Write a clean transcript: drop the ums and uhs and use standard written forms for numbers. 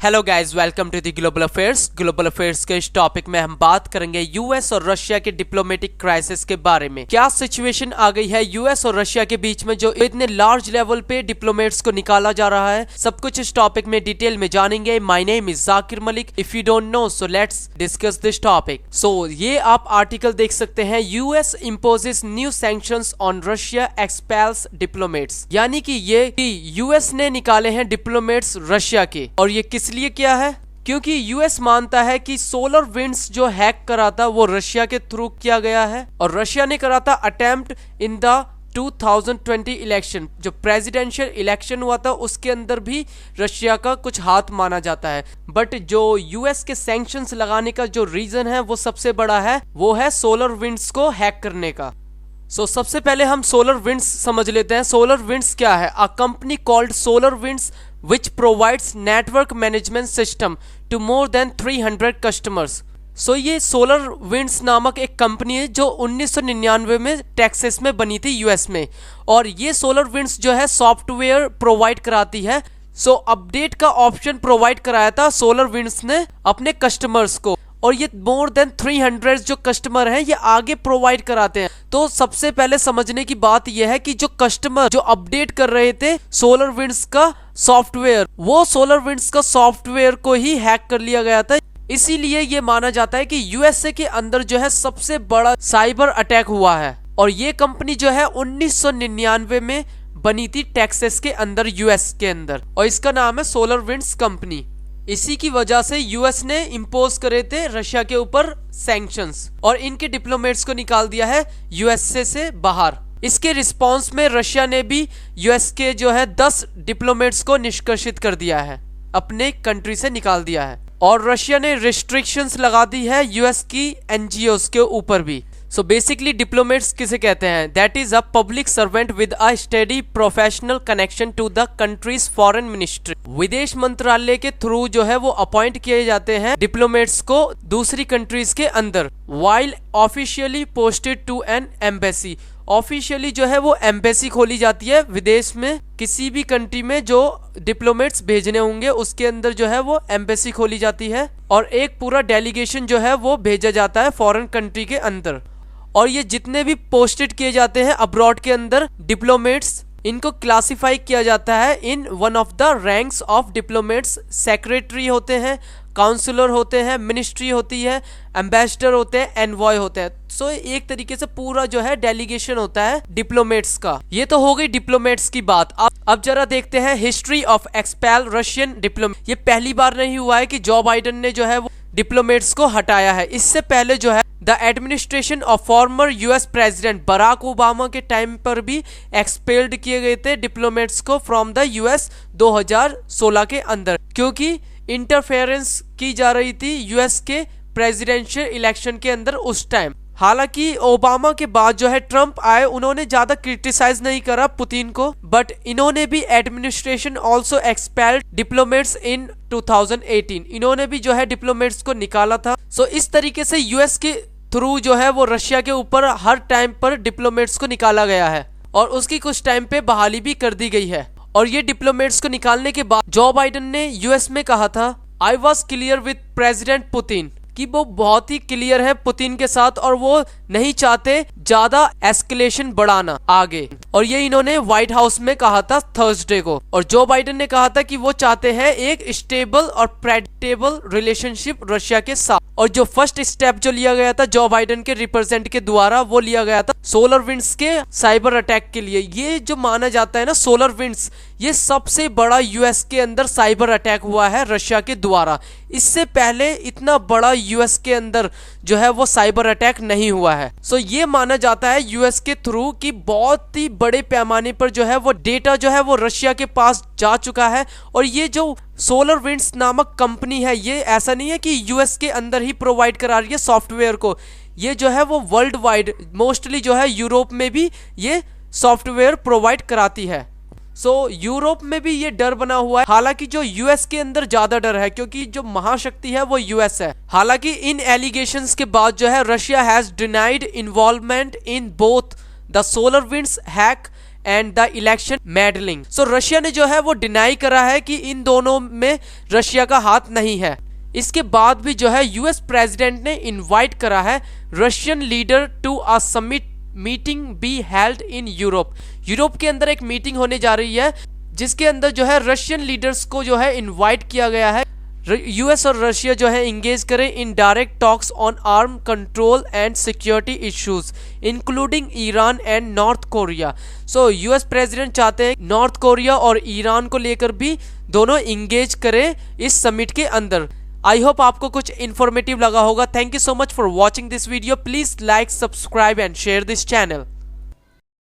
Hello guys, welcome to the global affairs. Global affairs के इस topic में हम बात करेंगे यूएस और रशिया के डिप्लोमेटिक क्राइसिस के बारे में। क्या सिचुएशन आ गई है यूएस और रशिया के बीच में जो इतने लार्ज लेवल पे डिप्लोमेट्स को निकाला जा रहा है, सब कुछ इस टॉपिक में डिटेल में जानेंगे। My name is Zakir Malik. If you don't know so let's discuss this topic. So ये आप आर्टिकल देख सकते हैं, US imposes new sanctions on Russia, expels diplomats. यानी कि ये यूएस ने निकाले हैं डिप्लोमेट्स रशिया के। और ये किस लिए किया है? क्योंकि यूएस मानता है कि सोलर विंड्स जो हैक करा था वो रशिया के थ्रू किया गया है और रशिया ने करा था अटेम्प्ट इन द 2020 इलेक्शन। जो प्रेसिडेंशियल इलेक्शन हुआ था उसके अंदर भी रशिया का कुछ हाथ माना जाता है। बट जो यूएस के सैंक्शंस लगाने का जो रीजन है वो सबसे बड़ा है, वो है सोलर विंड्स को हैक करने का। सबसे पहले हम सोलर विंड्स समझ लेते हैं। सोलर विंड्स क्या है? A company called solar winds which provides network management system to more than 300 customers। ये सोलर विंड्स नामक एक कंपनी है जो 1999 में टेक्सास में बनी थी यूएस में। और ये सोलर विंड्स जो है सॉफ्टवेयर प्रोवाइड कराती है। अपडेट का ऑप्शन प्रोवाइड कराया था सोलर विंड्स ने अपने कस्टमर्स को। और ये मोर देन 300 जो कस्टमर हैं ये आगे प्रोवाइड कराते हैं। तो सबसे पहले समझने की बात यह है कि जो कस्टमर जो अपडेट कर रहे थे सोलर विंड्स का सॉफ्टवेयर, वो सोलर विंड्स का सॉफ्टवेयर को ही हैक कर लिया गया था। इसीलिए ये माना जाता है कि यूएसए के अंदर जो है सबसे बड़ा साइबर अटैक हुआ है। और ये कंपनी जो है 1999 में बनी थी टेक्सास के अंदर, यूएस के अंदर, और इसका नाम है सोलर विंड्स कंपनी। इसी की वजह से यूएस ने इम्पोज करे थे रशिया के ऊपर सैंक्शंस और इनके डिप्लोमेट्स को निकाल दिया है यूएसए से बाहर। इसके रिस्पांस में रशिया ने भी यूएस के जो है 10 डिप्लोमेट्स को निष्कासित कर दिया है, अपने कंट्री से निकाल दिया है। और रशिया ने रिस्ट्रिक्शंस लगा दी है यूएस की एनजीओस के ऊपर भी। बेसिकली डिप्लोमेट्स किसे कहते हैं? That is a public servant with a study professional connection to the country's foreign ministry. विदेश मंत्रालय के थ्रू जो है वो अपॉइंट किए जाते हैं डिप्लोमेट्स को दूसरी कंट्रीज के अंदर। While officially posted to an embassy. Officially जो है वो एम्बेसी खोली जाती है विदेश में, किसी भी कंट्री में जो डिप्लोमेट्स भेजने होंगे उसके अंदर जो है वो एम्बेसी खोली जाती है और एक पूरा डेलीगेशन जो है वो भेजा जाता है फॉरेन कंट्री के अंदर। और ये जितने भी पोस्टेड किए जाते हैं अब्रॉड के अंदर डिप्लोमेट्स, इनको क्लासिफाई किया जाता है in one of the ranks of diplomats. Secretary होते हैं, काउंसलर होते हैं, मिनिस्ट्री होती है, एम्बेसडर होते हैं, एनवॉय होते हैं। एक तरीके से पूरा जो है डेलीगेशन होता है डिप्लोमेट्स का। ये तो हो गई डिप्लोमेट्स की बात। अब जरा देखते हैं history of expel Russian diplomat. ये पहली बार नहीं हुआ है कि जो बाइडेन ने जो है वो डिप्लोमेट्स को हटाया है। इससे पहले जो है the administration of former US president Barack Obama के टाइम पर भी एक्सपेल्ड किए गए थे डिप्लोमेट्स को फ्रॉम द यूएस 2016 के अंदर, क्योंकि इंटरफेरेंस की जा रही थी यूएस के प्रेसिडेंशियल इलेक्शन के अंदर उस टाइम। हालांकि ओबामा के बाद जो है ट्रंप आए, उन्होंने ज्यादा क्रिटिसाइज नहीं करा पुतिन को, बट इन्होंने भी एडमिनिस्ट्रेशन ऑल्सो एक्सपेल्ड डिप्लोमेट्स इन 2018। इन्होंने भी जो है डिप्लोमेट्स को निकाला था। इस तरीके से यूएस के थ्रू जो है वो रशिया के ऊपर हर टाइम पर डिप्लोमेट्स को निकाला गया है और उसकी कुछ टाइम पे बहाली भी कर दी गई है। और ये डिप्लोमेट्स को निकालने के बाद जो बाइडेन ने यूएस में कहा था, I was clear with president Putin, कि वो बहुत ही क्लियर है पुतिन के साथ और वो नहीं चाहते ज्यादा एस्केलेशन बढ़ाना आगे। और ये इन्होंने व्हाइट हाउस में कहा था थर्सडे को। और जो बाइडेन ने कहा था कि वो चाहते हैं एक स्टेबल और प्रेडिक्टेबल रिलेशनशिप रशिया के साथ। और जो फर्स्ट स्टेप जो लिया गया था जो बाइडेन के रिप्रेजेंट के द्वारा, वो लिया गया था सोलर विंड्स के साइबर अटैक के लिए। ये जो माना जाता है ना सोलर विंड्स, ये सबसे बड़ा यूएस के अंदर साइबर अटैक हुआ है रशिया के द्वारा। इससे पहले इतना बड़ा यूएस के अंदर जो है वो साइबर अटैक नहीं हुआ है। ये माना जाता है यूएस के थ्रू कि बहुत ही बड़े पैमाने पर जो है वो डेटा जो है वो रशिया के पास जा चुका है। और ये जो सोलर विंड्स नामक कंपनी है, ये ऐसा नहीं है कि यूएस के अंदर ही प्रोवाइड करा रही है सॉफ्टवेयर को, ये जो है वो वर्ल्ड वाइड, मोस्टली जो है यूरोप में भी ये सॉफ्टवेयर प्रोवाइड कराती है। यूरोप में भी ये डर बना हुआ है। हालांकि जो यूएस के अंदर ज्यादा डर है क्योंकि जो महाशक्ति है वो यूएस है। हालांकि इन एलिगेशंस के बाद जो है Russia has denied involvement in both the solar winds hack and the election meddling. So Russia ने जो है वो डिनाई करा है कि इन दोनों में रशिया का हाथ नहीं है। इसके बाद भी जो है यूएस प्रेसिडेंट ने इनवाइट करा है Russian leader to a summit meeting be held in Europe. Europe के अंदर एक मीटिंग होने जा रही है जिसके अंदर जो है रशियन लीडर्स को जो है इनवाइट किया गया है। यूएस और रशिया जो है इंगेज करें in direct talks on arm control and security issues including Iran and north Korea. So US president चाहते हैं नॉर्थ कोरिया और ईरान को लेकर भी दोनों इंगेज करें इस समिट के अंदर। आई होप आपको कुछ इन्फॉर्मेटिव लगा होगा। Thank you so much for watching this video. Please like, subscribe and share this channel.